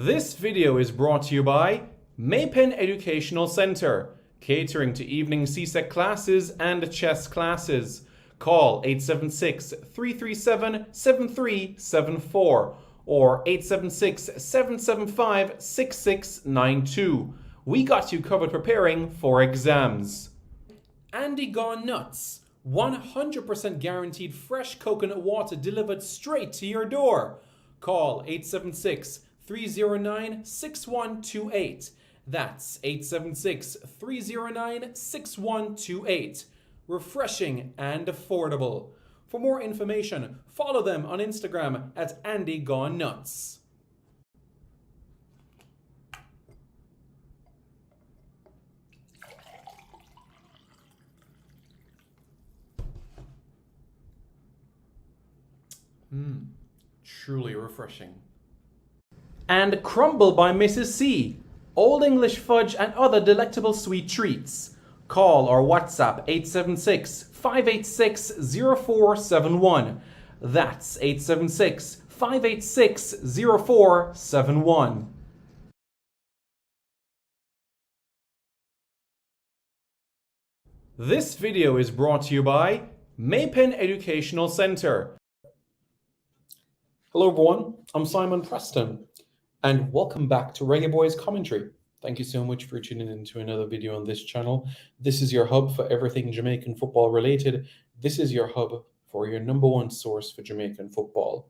This video is brought to you by Maypen Educational Centre, catering to evening CSEC classes and chess classes. Call 876-337-7374 or 876-775-6692. We got you covered preparing for exams. Andy Gone Nuts. 100% guaranteed fresh coconut water delivered straight to your door. Call 876-309-6128. That's 876-309-6128. Refreshing and affordable. For more information, follow them on Instagram at Andy Gone Nuts. Truly refreshing. And Crumble by Mrs. C. Old English fudge and other delectable sweet treats. Call or WhatsApp 876-586-0471. That's 876-586-0471. This video is brought to you by Maypen Educational Centre. Hello everyone, I'm Simon Preston and welcome back to Reggae Boys Commentary. Thank you so much for tuning in to another video on this channel. This is your hub for everything Jamaican football related. This is your hub for your number one source for Jamaican football.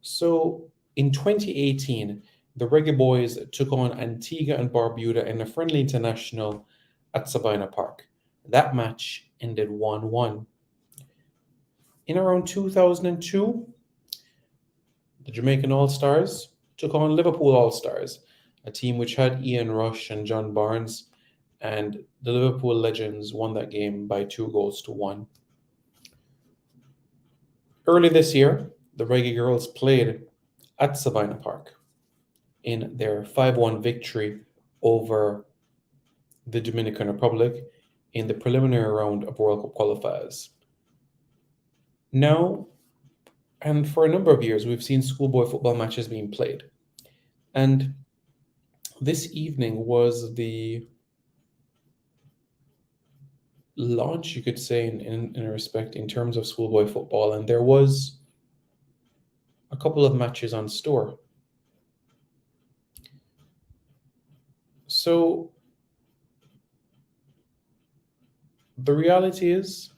So in 2018, the Reggae Boys took on Antigua and Barbuda in a friendly international at Sabina Park. That match ended 1-1. In around 2002, the Jamaican All-Stars took on Liverpool All-Stars, a team which had Ian Rush and John Barnes, and the Liverpool Legends won that game by 2-1. Early this year, the Reggae Girls played at Sabina Park in their 5-1 victory over the Dominican Republic in the preliminary round of World Cup qualifiers. Now, and for a number of years, we've seen schoolboy football matches being played. And this evening was the launch, you could say, in a respect, in terms of schoolboy football. And there was a couple of matches on store. So the reality is,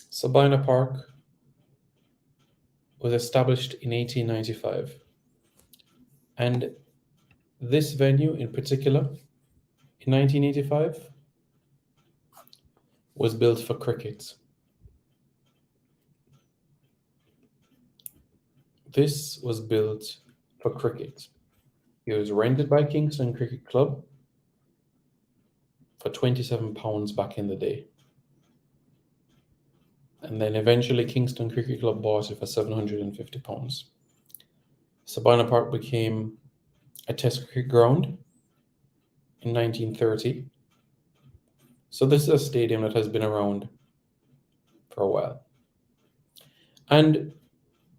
Sabina Park was established in 1895. And this venue in particular, in 1985, was built for cricket. This was built for cricket. It was rented by Kingston Cricket Club for £27 back in the day. And then eventually Kingston Cricket Club bought it for £750. Sabina Park became a test cricket ground in 1930. So this is a stadium that has been around for a while. And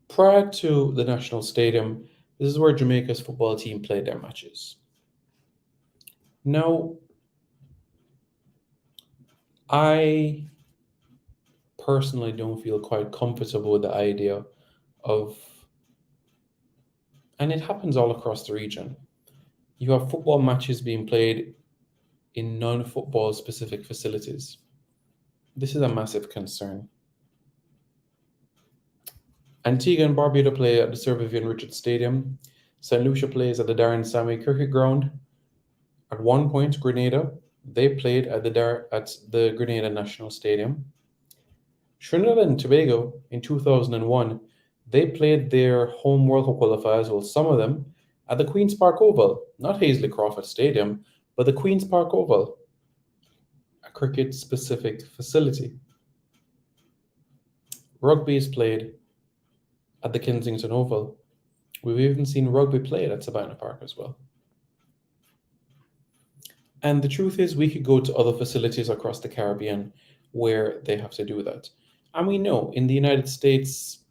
prior to the National Stadium, this is where Jamaica's football team played their matches. Now, I personally don't feel quite comfortable with the idea of, and it happens all across the region, you have football matches being played in non-football specific facilities. This is a massive concern. Antigua and Barbuda play at the Sir Vivian Richards Stadium. St. Lucia plays at the Darren Sammy Cricket Ground. At one point, Grenada, they played at the Grenada National Stadium. Trinidad and Tobago in 2001, they played their home World Cup qualifiers, well, some of them, at the Queen's Park Oval, not Hazley Crawford Stadium, but the Queen's Park Oval, a cricket-specific facility. Rugby is played at the Kensington Oval. We've even seen rugby played at Sabina Park as well. And the truth is, we could go to other facilities across the Caribbean where they have to do that. And we know in the United States,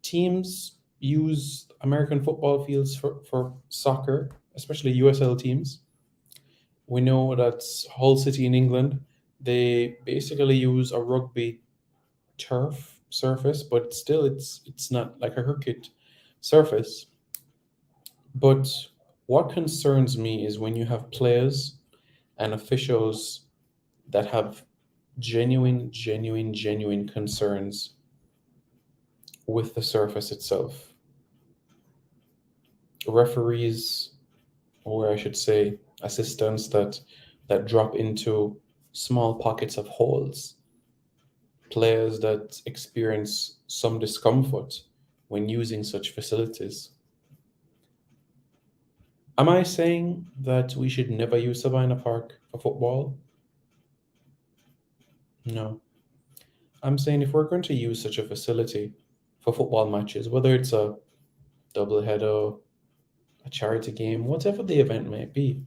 teams use American football fields for soccer, especially USL teams. We know that Hull City in England, they basically use a rugby turf surface, but still it's not like a cricket surface. But what concerns me is when you have players and officials that have genuine concerns with the surface itself. Referees, or I should say assistants that drop into small pockets of holes, players that experience some discomfort when using such facilities. Am I saying that we should never use Sabina Park for football? No. I'm saying if we're going to use such a facility for football matches, whether it's a double header, a charity game, whatever the event may be,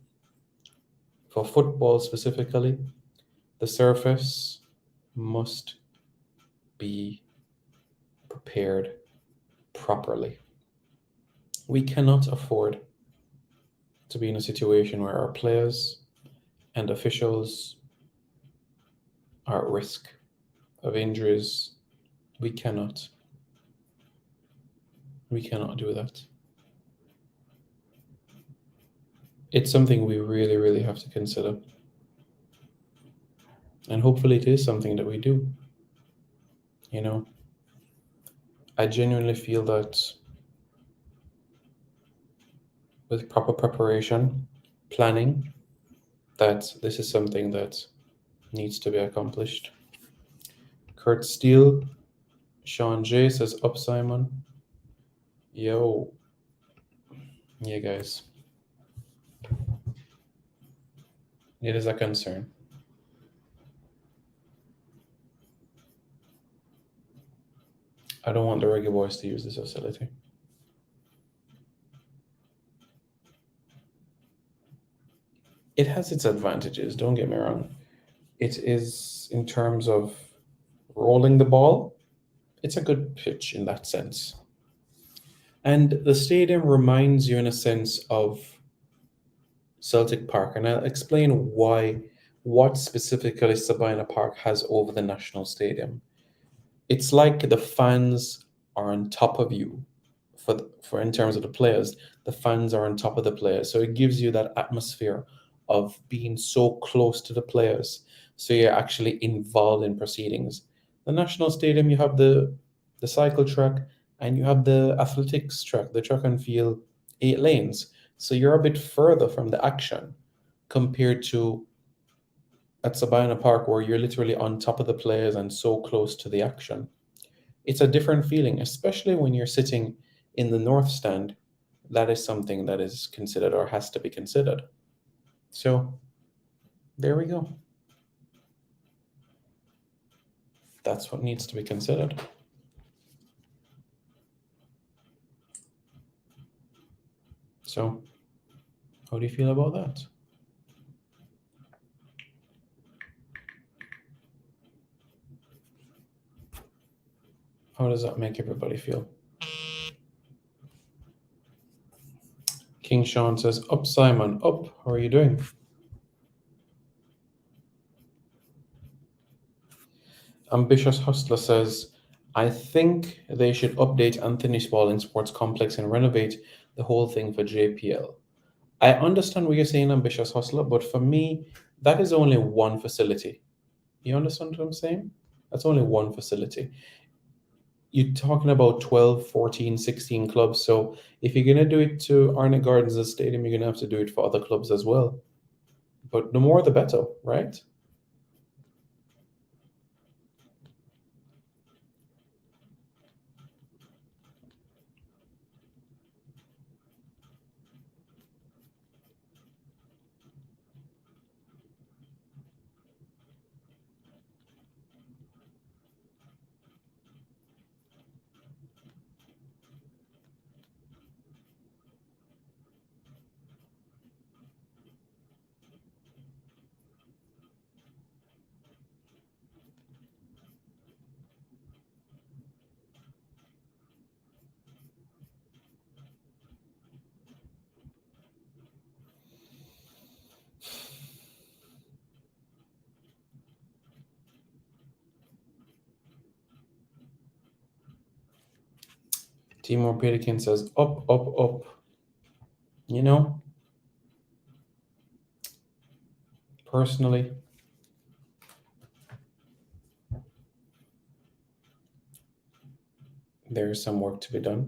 for football specifically, the surface must be prepared properly. We cannot afford to be in a situation where our players and officials are at risk of injuries. We cannot. We cannot do that. It's something we really have to consider. And hopefully it is something that we do. You know, I genuinely feel that with proper preparation, planning, that this is something that needs to be accomplished. Kurt Steele, Sean J says, up Simon. Yo. Yeah, guys. It is a concern. I don't want the Reggae Boys to use this facility. It has its advantages, don't get me wrong. It is, in terms of rolling the ball, it's a good pitch in that sense. And the stadium reminds you, in a sense, of Celtic Park. And I'll explain what specifically Sabina Park has over the National Stadium. It's like the fans are on top of you for in terms of the players. The fans are on top of the players. So it gives you that atmosphere of being so close to the players. So you're actually involved in proceedings. The National Stadium, you have the cycle track and you have the athletics track, the track and field, 8 lanes. So you're a bit further from the action compared to at Sabina Park, where you're literally on top of the players and so close to the action. It's a different feeling, especially when you're sitting in the north stand. That is something that is considered or has to be considered. So there we go. That's what needs to be considered. So how do you feel about that? How does that make everybody feel? King Sean says, up Simon, up. How are you doing? Ambitious Hustler says, I think they should update Anthony Spalding Sports Complex and renovate the whole thing for JPL. I understand what you're saying, Ambitious Hustler, but for me, that is only one facility. You understand what I'm saying? That's only one facility. You're talking about 12, 14, 16 clubs. So if you're going to do it to Arnott Gardens, the stadium, you're going to have to do it for other clubs as well. But the more, the better, right? Timur Pelikan says up, up, up. You know, personally, there is some work to be done,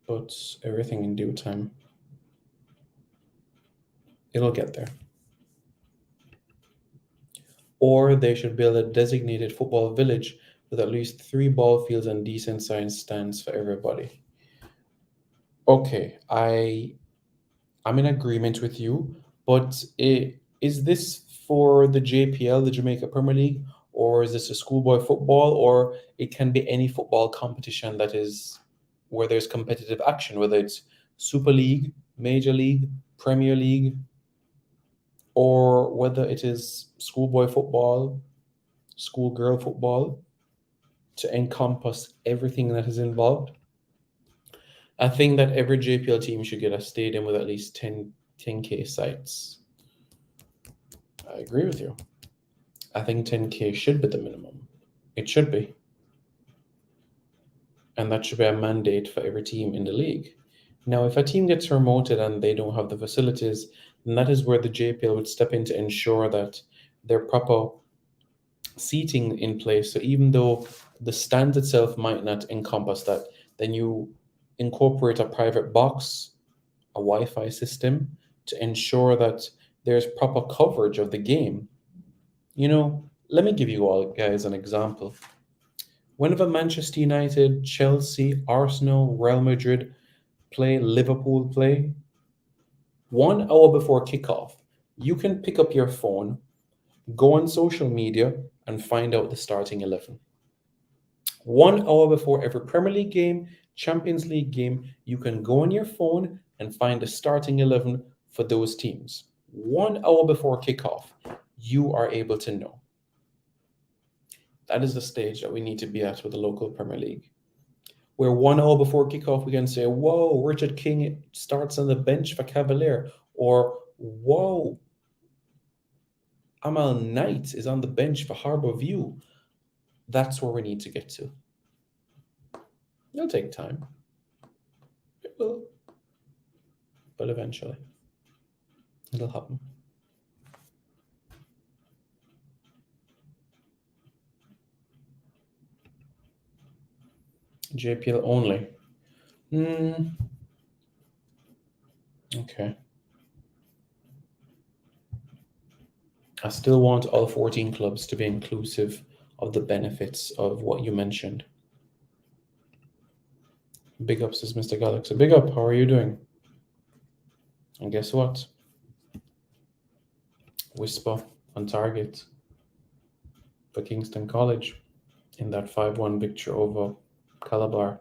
but everything in due time. It'll get there. Or they should build a designated football village with at least 3 ball fields and decent sized stands for everybody. Okay, I'm in agreement with you, but is this for the JPL, the Jamaica Premier League, or is this a schoolboy football, or it can be any football competition that is where there's competitive action, whether it's Super League, Major League, Premier League, or whether it is schoolboy football, schoolgirl football, to encompass everything that is involved. I think that every JPL team should get a stadium with at least 10K sites. I agree with you. I think 10K should be the minimum. It should be. And that should be a mandate for every team in the league. Now, if a team gets promoted and they don't have the facilities, then that is where the JPL would step in to ensure that there are proper seating in place. So even though the stand itself might not encompass that, then you incorporate a private box, a Wi-Fi system to ensure that there's proper coverage of the game. Let me give you all guys an example. Whenever Manchester United, Chelsea, Arsenal, Real Madrid play, Liverpool play, 1 hour before kickoff, you can pick up your phone, go on social media, and find out the starting 11. 1 hour before every Premier League game, Champions League game, you can go on your phone and find the starting 11 for those teams. 1 hour before kickoff, you are able to know. That is the stage that we need to be at with the local Premier League. Where 1 hour before kickoff, we can say, whoa, Richard King starts on the bench for Cavalier, or whoa, Amal Knight is on the bench for Harbour View. That's where we need to get to. It'll take time. It will. But eventually, it'll happen. JPL only. Okay. I still want all 14 clubs to be inclusive of the benefits of what you mentioned. Big ups, says Mr. Galaxy. Big up, how are you doing? And guess what? Whisper on target for Kingston College in that 5-1 victory over Calabar.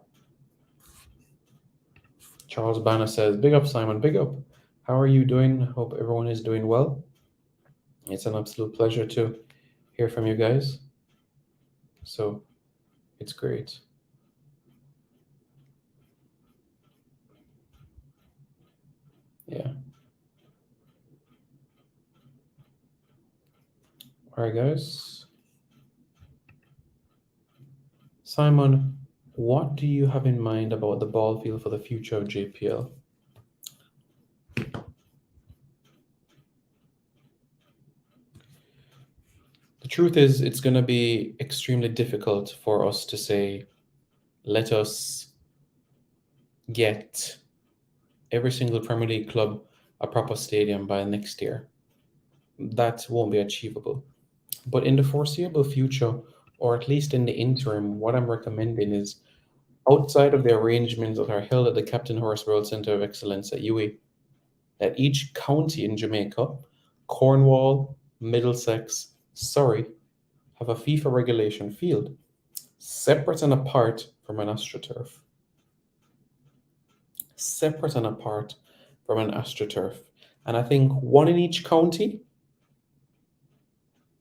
Charles Banner says, big up, Simon, big up. How are you doing? Hope everyone is doing well. It's an absolute pleasure to hear from you guys. So it's great. Yeah. All right, guys. Simon, what do you have in mind about the ball field for the future of JPL? The truth is, it's going to be extremely difficult for us to say, let us get every single Premier League club a proper stadium by next year. That won't be achievable. But in the foreseeable future, or at least in the interim, what I'm recommending is outside of the arrangements that are held at the Captain Horace World Centre of Excellence at UWI, that each county in Jamaica, Cornwall, Middlesex, Surrey, have a FIFA regulation field separate and apart from an AstroTurf. Separate and apart from an AstroTurf. And I think one in each county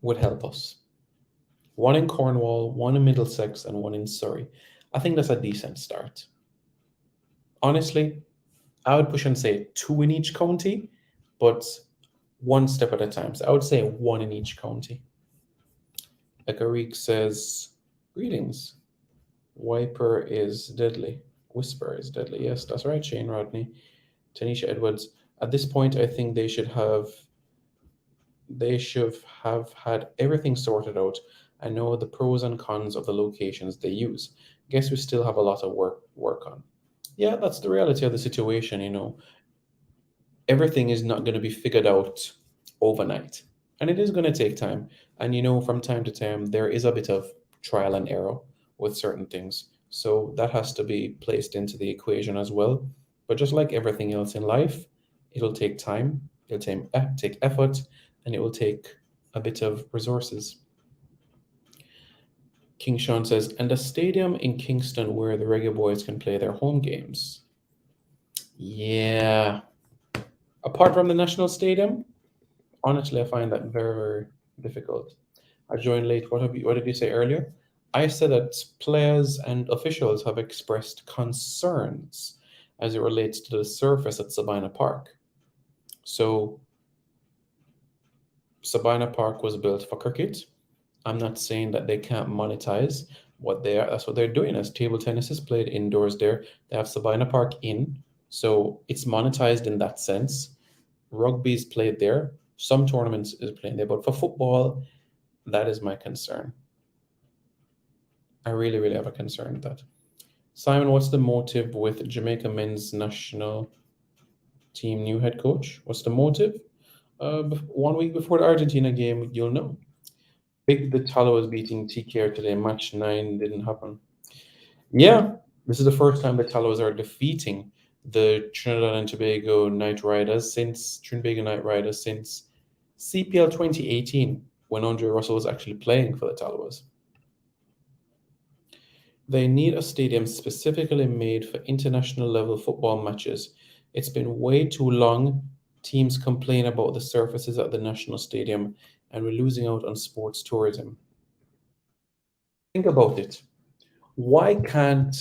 would help us. One in Cornwall, one in Middlesex, and one in Surrey. I think that's a decent start. Honestly, I would push and say 2 in each county, but one step at a time. So I would say 1 in each county. Ekarik says, greetings. Wiper is deadly. Whisper is deadly. Yes, that's right, Shane Rodney. Tanisha Edwards. At this point, I think they should have had everything sorted out and know the pros and cons of the locations they use. Guess we still have a lot of work on. Yeah, that's the reality of the situation, you know. Everything is not going to be figured out overnight. And it is going to take time. And you know, from time to time, there is a bit of trial and error with certain things. So that has to be placed into the equation as well. But just like everything else in life, it'll take time, take effort, and it will take a bit of resources. King Sean says, and a stadium in Kingston where the Reggae Boys can play their home games. Yeah. Apart from the National Stadium, honestly, I find that very, very difficult. I joined late. What did you say earlier? I said that players and officials have expressed concerns as it relates to the surface at Sabina Park. So Sabina Park was built for cricket. I'm not saying that they can't monetize what they are. That's what they're doing. As table tennis is played indoors there, they have Sabina Park in, so it's monetized in that sense. Rugby is played there. Some tournaments is played there, but for football, that is my concern. I really, really have a concern with that. Simon, what's the motive with Jamaica men's national team new head coach? What's the motive? 1 week before the Argentina game, you'll know. Big the Talo was beating TKR today. Match 9 didn't happen. Yeah, this is the first time the Talos are defeating the Trinidad and Tobago Knight Riders since CPL 2018, when Andre Russell was actually playing for the Talos. They need a stadium specifically made for international level football matches. It's been way too long. Teams complain about the surfaces at the national stadium, and we're losing out on sports tourism. Think about it. Why can't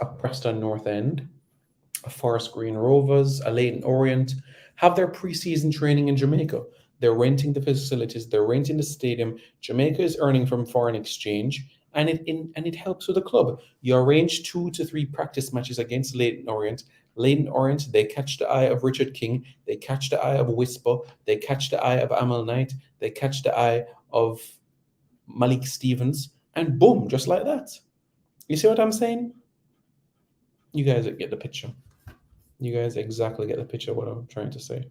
a Preston North End, a Forest Green Rovers, a Leighton Orient have their preseason training in Jamaica? They're renting the facilities, they're renting the stadium. Jamaica is earning from foreign exchange, and it helps with the club. You arrange 2 to 3 practice matches against Leighton Orient. Leighton Orient, they catch the eye of Richard King, they catch the eye of Whisper, they catch the eye of Amal Knight, they catch the eye of Malik Stevens, and boom, just like that. You see what I'm saying? You guys get the picture. You guys exactly get the picture of what I'm trying to say.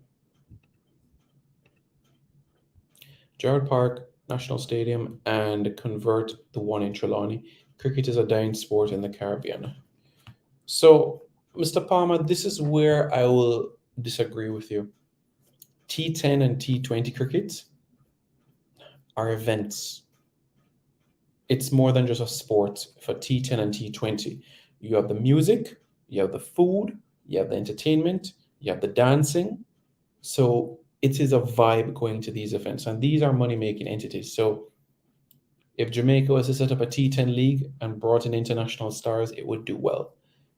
Gerald Park, National Stadium, and convert the one in Trelawney. Cricket is a dying sport in the Caribbean. So, Mr. Palmer, this is where I will disagree with you. T10 and T20 cricket are events. It's more than just a sport for T10 and T20. You have the music, you have the food, you have the entertainment, you have the dancing. So it is a vibe going to these events, and these are money making entities. So if Jamaica was to set up a T10 league and brought in international stars, it would do well.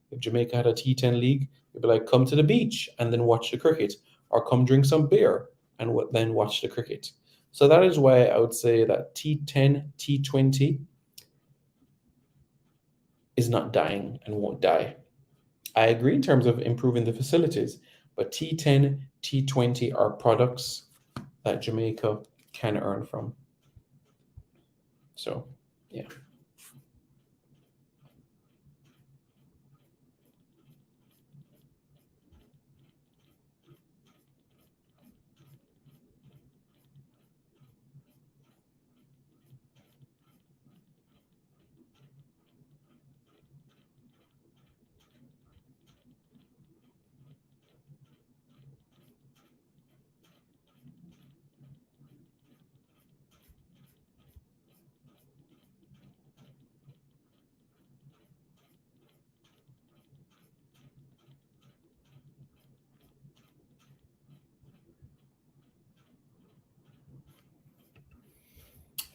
If Jamaica had a T10 league, it'd be like, come to the beach and then watch the cricket, or come drink some beer and then watch the cricket. So that is why I would say that T10, T20 is not dying and won't die. I agree in terms of improving the facilities, but T10, T20 are products that Jamaica can earn from. So, yeah.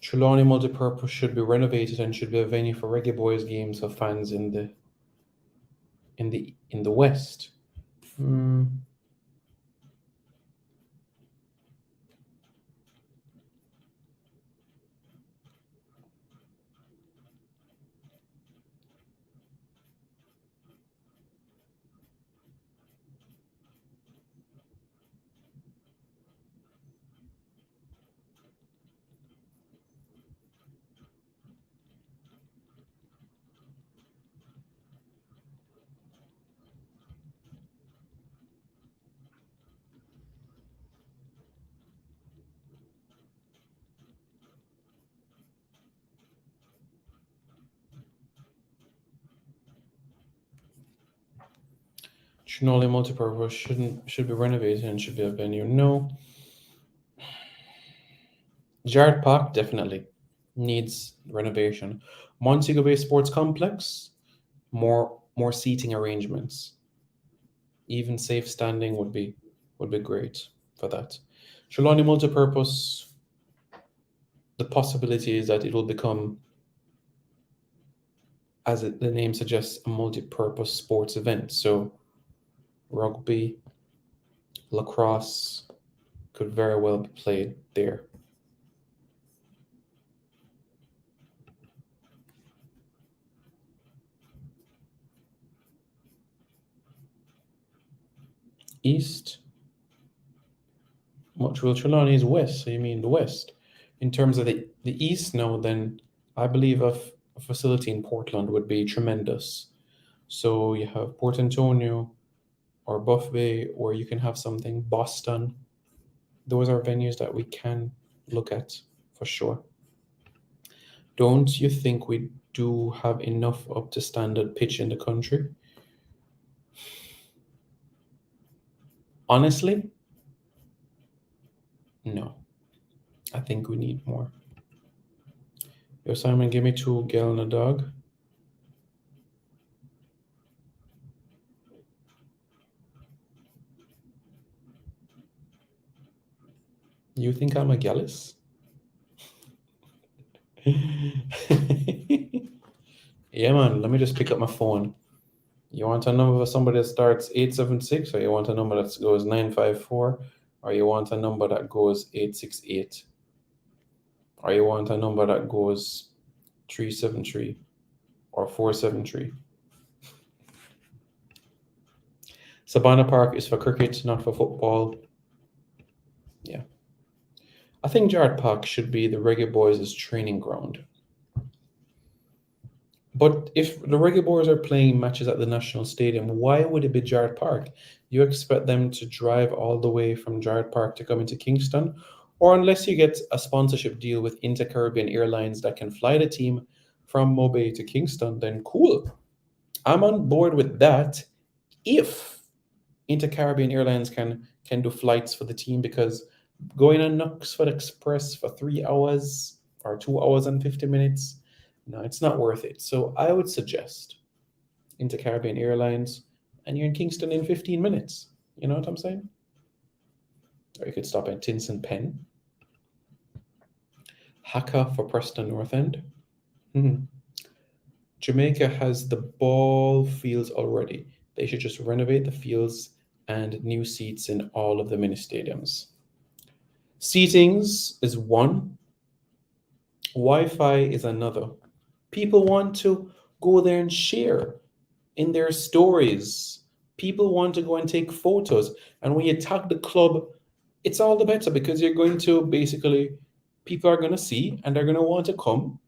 Trelawney Multipurpose should be renovated and should be a venue for Reggae Boys games for fans in the West. Hmm. Shinole multipurpose should be renovated and should be a venue. No. Gerard Park definitely needs renovation. Montego Bay Sports Complex, more seating arrangements. Even safe standing would be great for that. Trelawney multipurpose, the possibility is that it will become, as the name suggests, a multi-purpose sports event. So rugby, lacrosse could very well be played there. East, Montreal Trelawney is west, so you mean the west. In terms of the east now, then I believe a facility in Portland would be tremendous. So you have Port Antonio or Buff Bay, or you can have something Boston. Those are venues that we can look at for sure. Don't you think we do have enough up to standard pitch in the country? Honestly, no. I think we need more. Yo, Simon, give me two gal and a dog. You think I'm a gallus? Yeah, man. Let me just pick up my phone. You want a number of somebody that starts 876, or you want a number that goes 954, or you want a number that goes 868, or you want a number that goes 373 or 473. Sabina Park is for cricket, not for football. Yeah. I think Gerard Park should be the Reggae Boys' training ground. But if the Reggae Boys are playing matches at the National Stadium, why would it be Gerard Park? You expect them to drive all the way from Gerard Park to come into Kingston? Or unless you get a sponsorship deal with Inter-Caribbean Airlines that can fly the team from Mobay to Kingston, then cool. I'm on board with that if Inter-Caribbean Airlines can do flights for the team, because going on Knoxford Express for 3 hours or 2 hours and 50 minutes, no, it's not worth it. So I would suggest Inter-Caribbean Airlines, and you're in Kingston in 15 minutes. You know what I'm saying? Or you could stop at Tinson Pen. Haka for Preston North End. Jamaica has the ball fields already. They should just renovate the fields and new seats in all of the mini stadiums. Seatings is one, Wi-Fi is another. People want to go there and share in their stories. People want to go and take photos. And when you tag the club, it's all the better, because you're going to basically, people are going to see and they're going to want to come,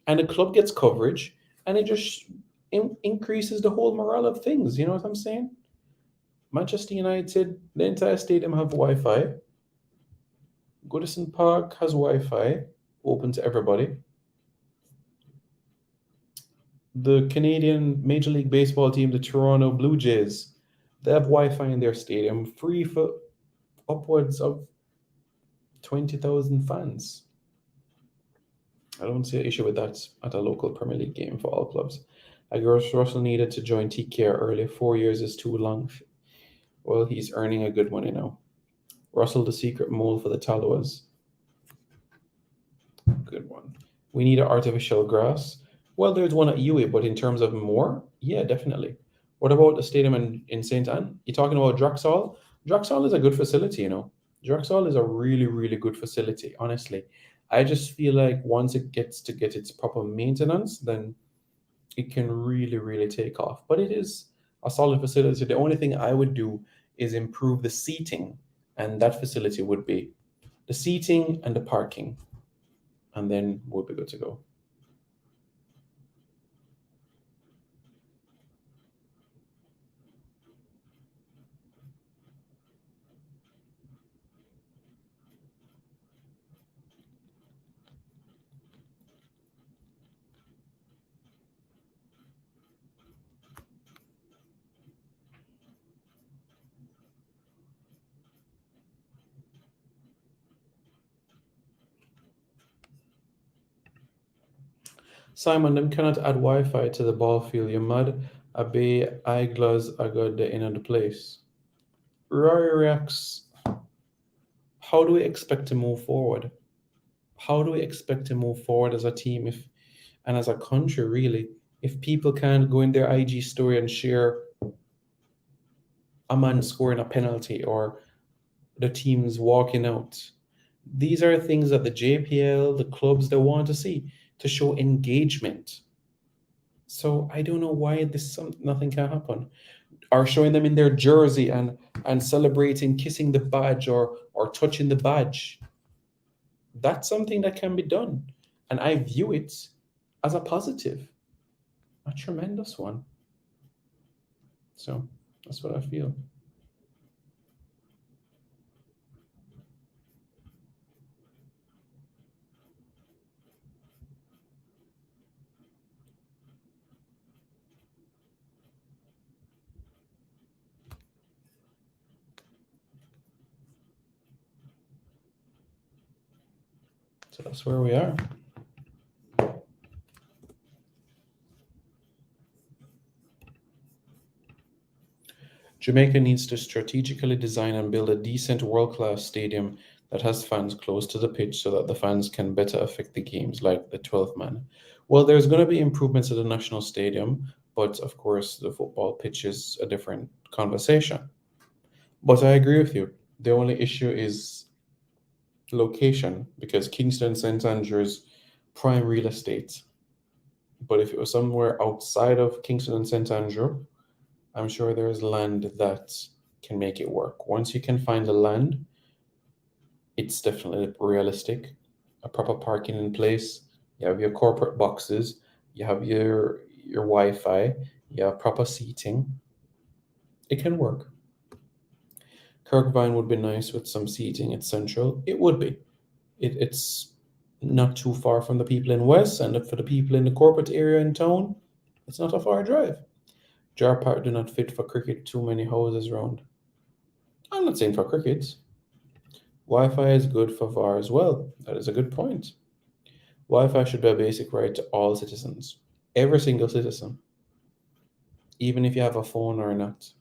and the club gets coverage, and it just increases the whole morale of things. You know what I'm saying? Manchester United, the entire stadium have Wi-Fi. Goodison Park has Wi-Fi, open to everybody. The Canadian Major League Baseball team, the Toronto Blue Jays, they have Wi-Fi in their stadium, free for upwards of 20,000 fans. I don't see an issue with that at a local Premier League game for all clubs. I guess Russell needed to join TKR early. 4 years is too long. Well, he's earning a good money now. Russell, the secret mole for the Taloas. Good one. We need an artificial grass. Well, there's one at UA, but in terms of more, yeah, definitely. What about the stadium in St. Anne? You're talking about Draxall? Draxall is a good facility, you know. Draxall is a really, really good facility, honestly. I just feel like once it gets to get its proper maintenance, then it can really, really take off. But it is a solid facility. The only thing I would do is improve the seating, and that facility would be the seating and the parking, and then we'll be good to go. Simon, them cannot add Wi-Fi to the ball field. You mad? I be eyeglass I got the in the place. Rory reacts. How do we expect to move forward? How do we expect to move forward as a team if and as a country really if people can't go in their IG story and share a man scoring a penalty or the teams walking out? These are things that the JPL, the clubs, they want to see to show engagement. So I don't know why nothing can happen. Or showing them in their jersey and celebrating, kissing the badge or touching the badge. That's something that can be done, and I view it as a positive, a tremendous one. So that's what I feel. So that's where we are. Jamaica needs to strategically design and build a decent world-class stadium that has fans close to the pitch so that the fans can better affect the games, like the 12th man. Well, there's going to be improvements at the national stadium, but of course, the football pitch is a different conversation. But I agree with you. The only issue is location because Kingston St. Andrews prime real estate. But if it was somewhere outside of Kingston and St. Andrew, I'm sure there's land that can make it work. Once you can find the land, it's definitely realistic. A proper parking in place, you have your corporate boxes, you have your Wi-Fi, you have proper seating. It can work. Kirkvine would be nice with some seating at Central. It would be. It's not too far from the people in West, and for the people in the corporate area in town, it's not a far drive. Jar Park do not fit for cricket, too many houses round. I'm not saying for cricket. Wi-Fi is good for VAR as well. That is a good point. Wi-Fi should be a basic right to all citizens. Every single citizen. Even if you have a phone or not.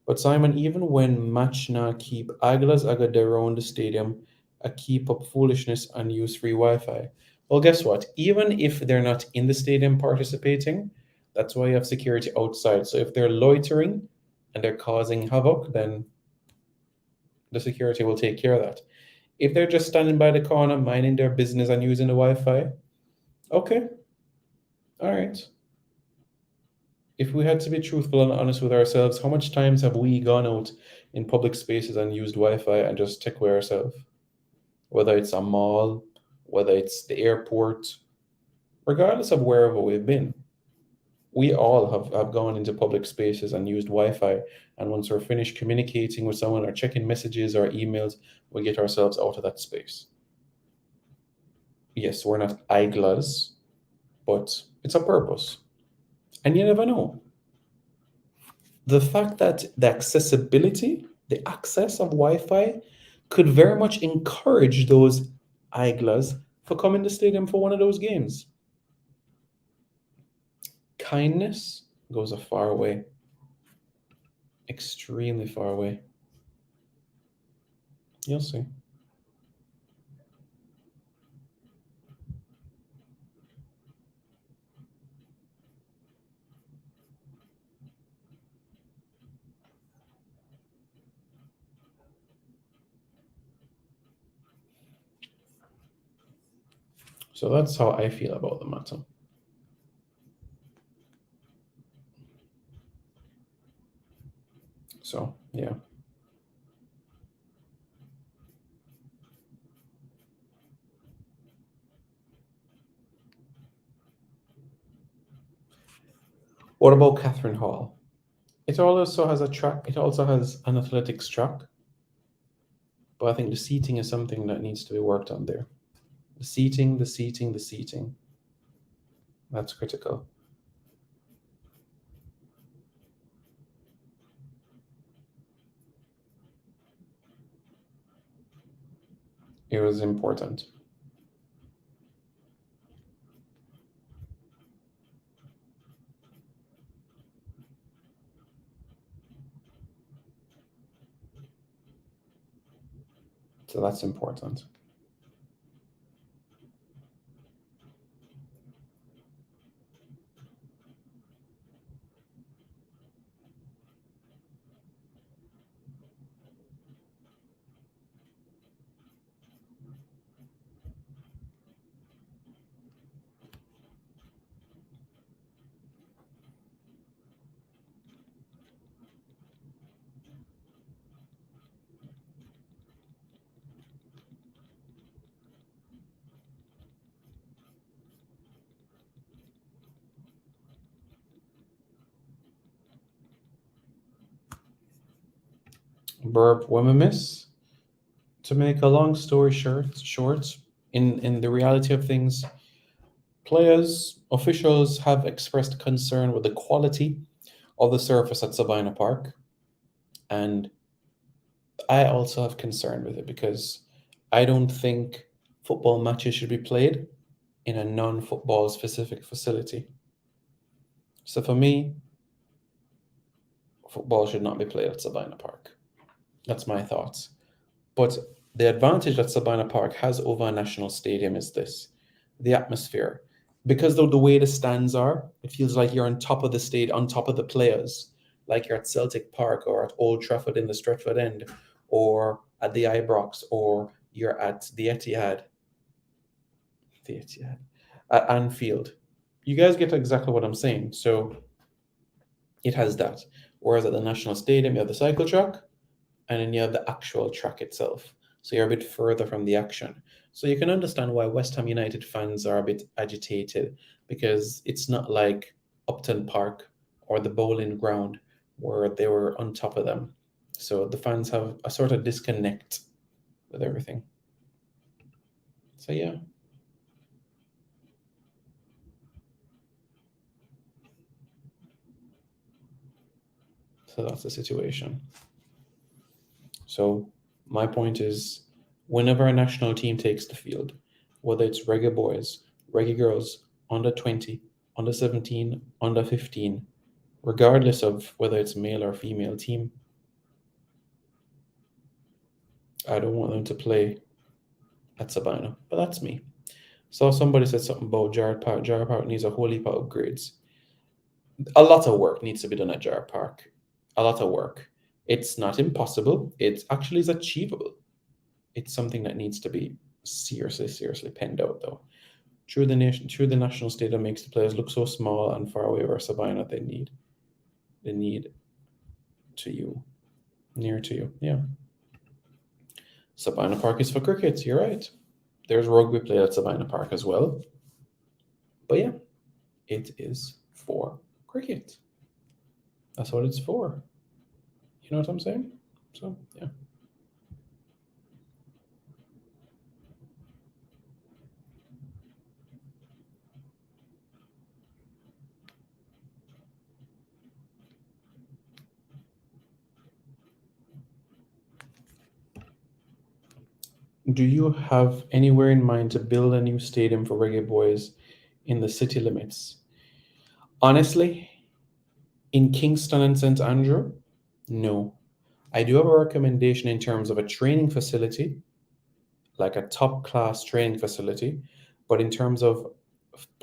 But Simon, even when match na keep Aglas agad around the stadium, a keep up foolishness and use free Wi-Fi. Well, guess what? Even if they're not in the stadium participating, that's why you have security outside. So if they're loitering and they're causing havoc, then the security will take care of that. If they're just standing by the corner, minding their business and using the Wi-Fi, okay, all right. If we had to be truthful and honest with ourselves, how much times have we gone out in public spaces and used Wi-Fi and just take away ourselves? Whether it's a mall, whether it's the airport, regardless of wherever we've been, we all have gone into public spaces and used Wi-Fi. And once we're finished communicating with someone or checking messages or emails, we get ourselves out of that space. Yes, we're not eyeglass, but it's a purpose. And you never know. The fact that the accessibility, the access of Wi-Fi could very much encourage those eyeglass for coming to the stadium for one of those games. Kindness goes a far way, extremely far away. You'll see. So that's how I feel about the matter. So, yeah. What about Catherine Hall? It also has a track, it also has an athletics track, but I think the seating is something that needs to be worked on there. The seating, the seating, the seating. That's critical. It was important. So that's important. Burp women miss. To make a long story short, in the reality of things, players, officials have expressed concern with the quality of the surface at Sabina Park, and I also have concern with it because I don't think football matches should be played in a non-football specific facility. So for me, football should not be played at Sabina Park. That's my thoughts. But the advantage that Sabina Park has over a national stadium is this: the atmosphere. Because of the way the stands are, it feels like you're on top of the stage, on top of the players, like you're at Celtic Park or at Old Trafford in the Stretford End, or at the Ibrox, or you're at the Etihad, at Anfield. You guys get exactly what I'm saying. So it has that. Whereas at the National Stadium, you have the cycle track, and then you have the actual track itself. So you're a bit further from the action. So you can understand why West Ham United fans are a bit agitated, because it's not like Upton Park or the Bowling Ground where they were on top of them. So the fans have a sort of disconnect with everything. So yeah, so that's the situation. So my point is, whenever a national team takes the field, whether it's reggae boys, reggae girls, under 20, under 17, under 15, regardless of whether it's male or female team, I don't want them to play at Sabina. But that's me. So somebody said something about Jarrett Park. Jarrett Park needs a whole heap of upgrades. A lot of work needs to be done at Jarrett Park. A lot of work. It's not impossible. It actually is achievable. It's something that needs to be seriously penned out, though. Through the national stadium makes the players look so small and far away, where Sabina they need to you, near to you. Yeah. Sabina Park is for cricket. You're right. There's rugby played at Sabina Park as well. But yeah, it is for cricket. That's what it's for. You know what I'm saying? So yeah. Do you have anywhere in mind to build a new stadium for reggae boys in the city limits? Honestly, in Kingston and St. Andrew, no. I do have a recommendation in terms of a training facility, like a top class training facility, but in terms of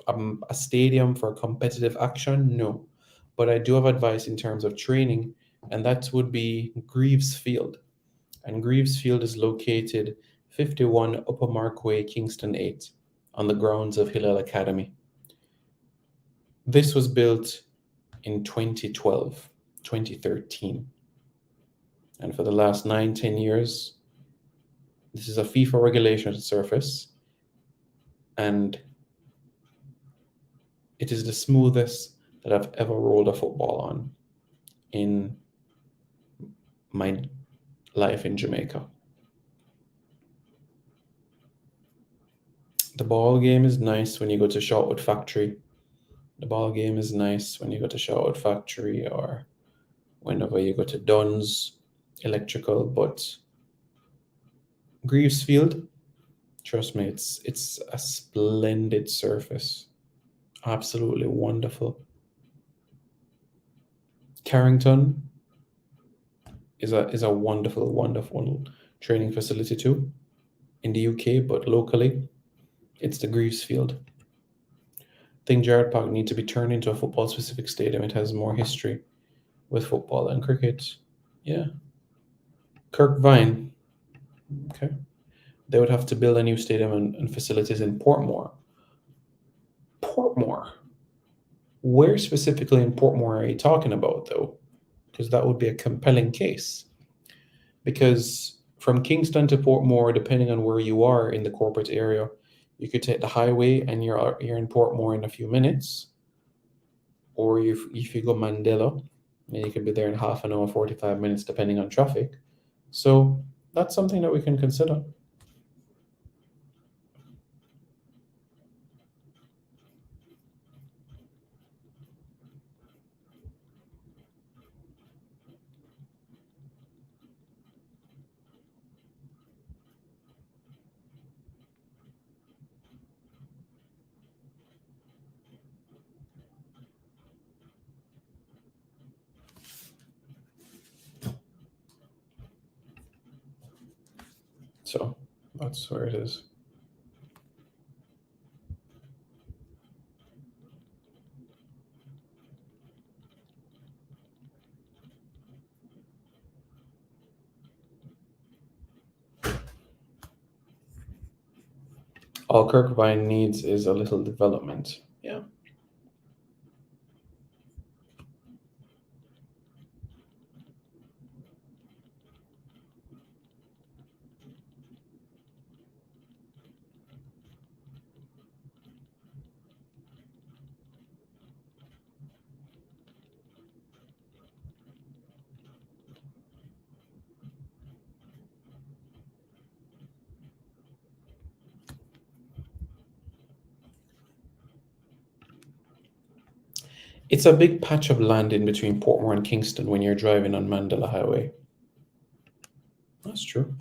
a stadium for competitive action, no. But I do have advice in terms of training, and that would be Greaves Field. And Greaves Field is located 51 Upper Markway, Kingston 8, on the grounds of Hillel Academy. This was built in 2012, 2013. And for the last 9, 10 years, this is a FIFA regulation surface, and it is the smoothest that I've ever rolled a football on in my life in Jamaica. The ball game is nice when you go to Shotwood Factory. The ball game is nice when you go to Shotwood Factory or whenever you go to Dunn's Electrical, but Greaves Field, trust me, it's a splendid surface. Absolutely wonderful. Carrington is a wonderful training facility too. in the UK, but locally, it's the Greaves Field. I think Gerard Park needs to be turned into a football-specific stadium. It has more history with football and cricket. Yeah. Kirkvine. Okay. They would have to build a new stadium and facilities in Portmore. Portmore. Where specifically in Portmore are you talking about, though? Because that would be a compelling case. Because from Kingston to Portmore, depending on where you are in the corporate area, you could take the highway and you're in Portmore in a few minutes. Or if you go Mandela, then you could be there in half an hour, 45 minutes, depending on traffic. So that's something that we can consider. So that's where it is. All Kirkvine needs is a little development. Yeah. It's a big patch of land in between Portmore and Kingston when you're driving on Mandela Highway. That's true.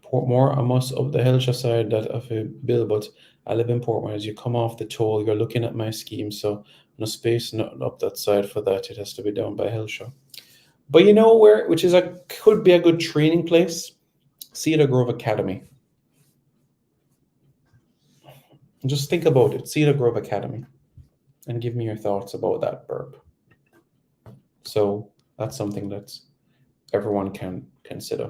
Portmore, I must up the Hillshire side that of a bill, but I live in Portmore. As you come off the toll, you're looking at my scheme, so no space not up that side for that. It has to be down by Hillshire. But you know where, which is could be a good training place? Cedar Grove Academy. Just think about it, Cedar Grove Academy, and give me your thoughts about that burp. So that's something that everyone can consider.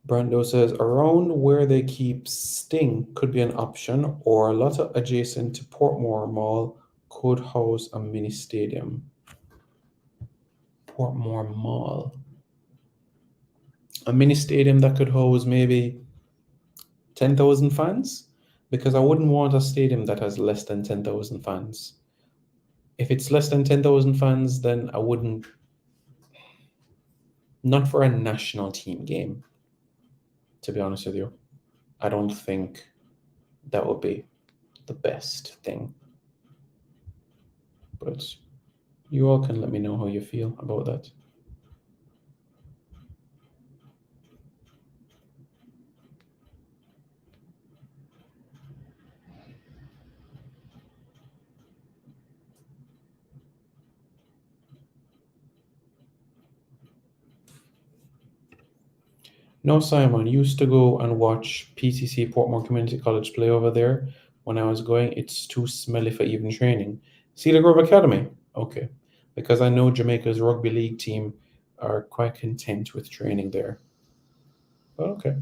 Brando says around where they keep Sting could be an option, or a lot of adjacent to Portmore Mall could house a mini stadium. Portmore Mall. A mini stadium that could house maybe 10,000 fans? Because I wouldn't want a stadium that has less than 10,000 fans. If it's less than 10,000 fans, then I wouldn't. Not for a national team game, to be honest with you. I don't think that would be the best thing. But you all can let me know how you feel about that. No, Simon, used to go and watch PCC Portmore Community College play over there. When I was going, it's too smelly for even training. Cedar Grove Academy? Okay. Because I know Jamaica's rugby league team are quite content with training there. But okay.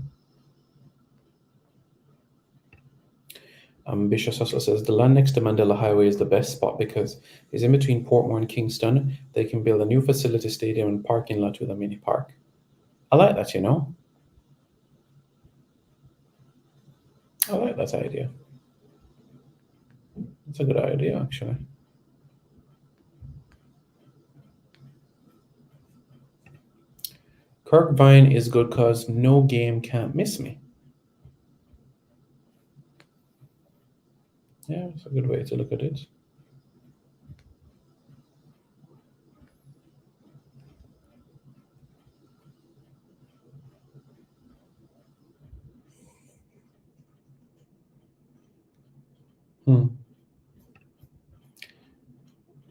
Ambitious Hustler says the land next to Mandela Highway is the best spot because it's in between Portmore and Kingston. They can build a new facility, stadium, and parking lot with a mini park. I like that, you know. I like that idea. It's a good idea, actually. Kirkvine is good because no game can't miss me. Yeah, it's a good way to look at it.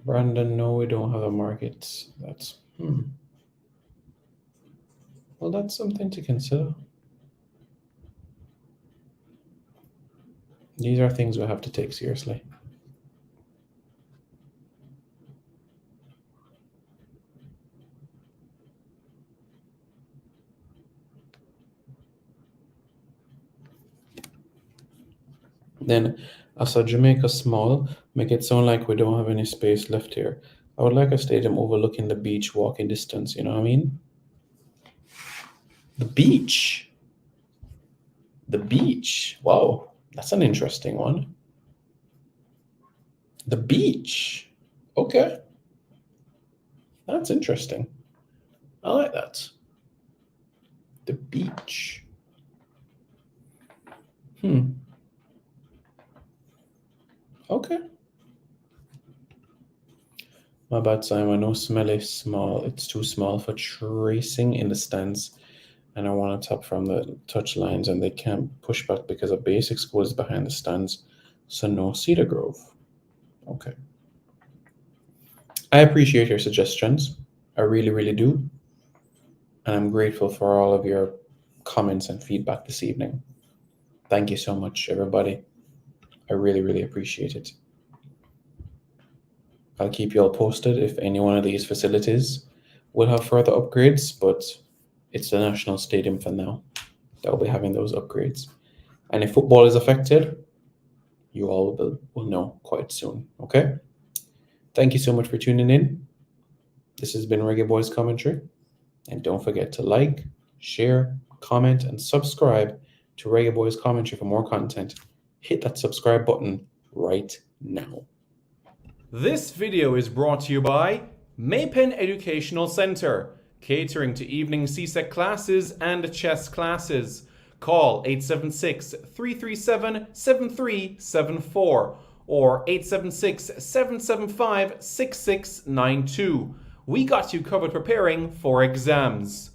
Brandon, no, we don't have a market. That's well, that's something to consider. These are things we have to take seriously. Then I saw Jamaica small, make it sound like we don't have any space left here. I would like a stadium overlooking the beach, walking distance, you know what I mean? The beach. The beach. Wow, that's an interesting one. The beach. Okay. That's interesting. I like that. The beach. Okay. My bad, Simon. No smelly small. It's too small for tracing in the stands. And I want to tap from the touch lines, and they can't push back because a basic school is behind the stands. So no Cedar Grove. Okay. I appreciate your suggestions. I really, really do. And I'm grateful for all of your comments and feedback this evening. Thank you so much, everybody. I really, really appreciate it. I'll keep you all posted if any one of these facilities will have further upgrades, but it's the National Stadium for now that will be having those upgrades. And if football is affected, you all will know quite soon, okay? Thank you so much for tuning in. This has been Reggae Boys Commentary. And don't forget to like, share, comment, and subscribe to Reggae Boys Commentary for more content. Hit that subscribe button right now. This video is brought to you by Maypen Educational Center, catering to evening CSEC classes and chess classes. Call 876-337-7374 or 876-775-6692. We got you covered preparing for exams.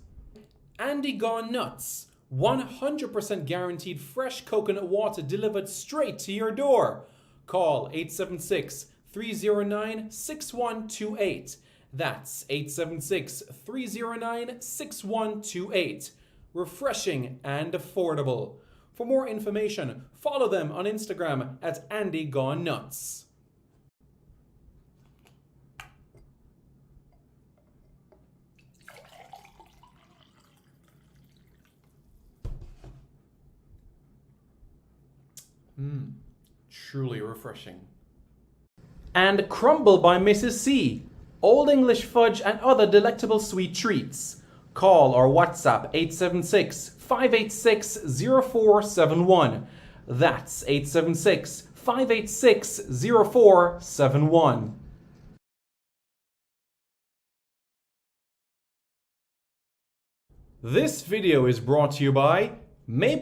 Andy Gone Nuts, 100% guaranteed fresh coconut water delivered straight to your door. Call 876-309-6128. That's 876-309-6128. Refreshing and affordable. For more information, follow them on Instagram at Andy Gone Nuts. Truly refreshing. And Crumble by Mrs. C. Old English fudge and other delectable sweet treats. Call or WhatsApp 876-586-0471. That's 876-586-0471. This video is brought to you by Maypen